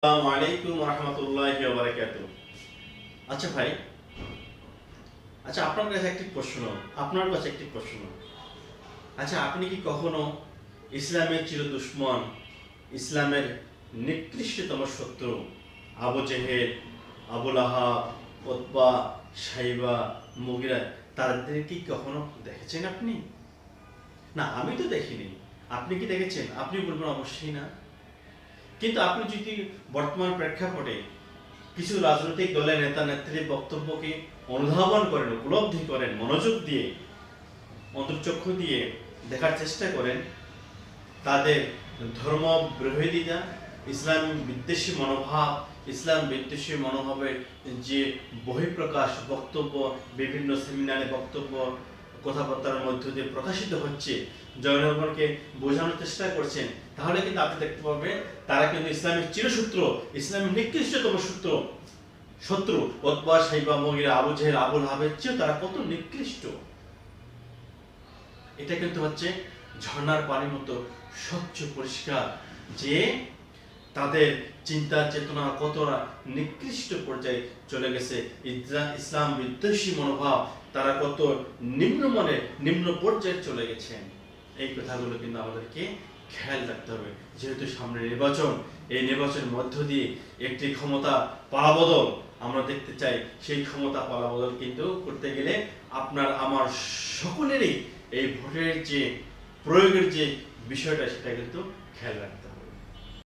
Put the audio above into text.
আসসালামু আলাইকুম রহমতুল্লাহি ওয়া বারাকাতুহু। আচ্ছা ভাই, আচ্ছা আপনার কাছে একটি প্রশ্ন। আচ্ছা, আপনি কি কখনো ইসলামের চির দুশমন, ইসলামের নিকৃষ্টতম শত্রু আবু জেহেল, আবু লাহাব, উতবা, সাইবা, মুগিরা তাদের কি কখনো দেখেছেন আপনি? না, আমি তো দেখিনি। আপনি কি দেখেছেন? আপনি বলবেন অবশ্যই না। কিন্তু আপনি যদি বর্তমান প্রেক্ষাপটে কিছু রাজনৈতিক দলের নেতা নেত্রীর বক্তব্যকে অনুধাবন করেন, উপলব্ধি করেন, মনোযোগ দিয়ে, অন্তর্চক্ষু দিয়ে দেখার চেষ্টা করেন, তাদের ধর্ম বিরোধিতা, ইসলাম বিদ্বেষী মনোভাব, ইসলাম বিদ্বেষী মনোভাবের যে বহিঃপ্রকাশ বক্তব্য, বিভিন্ন সেমিনারে বক্তব্য, কথাবার্তার মধ্য দিয়ে প্রকাশিত হচ্ছে, জনগণকে বোঝানোর চেষ্টা করছেন, তাহলে কিন্তু আপনি দেখতে পাবেন তারা কিন্তু ইসলামের চিরশত্রু, ইসলামের নিকৃষ্টতম শত্রু উতবা, সাইবা, মুগীরা, আবু জেহেল, আবু লাহাবের চেয়েও তারা কত নিকৃষ্ট। এটা কিন্তু হচ্ছে ঝর্ণার পানির মতো স্বচ্ছ পরিষ্কার যে তাদের চিন্তা চেতনা কতটা নিকৃষ্ট পর্যায়ে চলে গেছে, ইসলাম বিদ্বেষী মনোভাব তারা কত নিম্ন পর্যায়ে চলে গেছেন। এই কথাগুলো কিন্তু আমাদেরকে খেয়াল রাখতে হবে। যেহেতু সামনে নির্বাচন, এই নির্বাচনের মধ্য দিয়ে একটি ক্ষমতা পালাবদল আমরা দেখতে চাই। সেই ক্ষমতা পালাবদল কিন্তু করতে গেলে আপনার আমার সকলেরই এই ভোটের যে প্রয়োগের যে বিষয়টা, সেটা কিন্তু খেয়াল রাখতে হবে।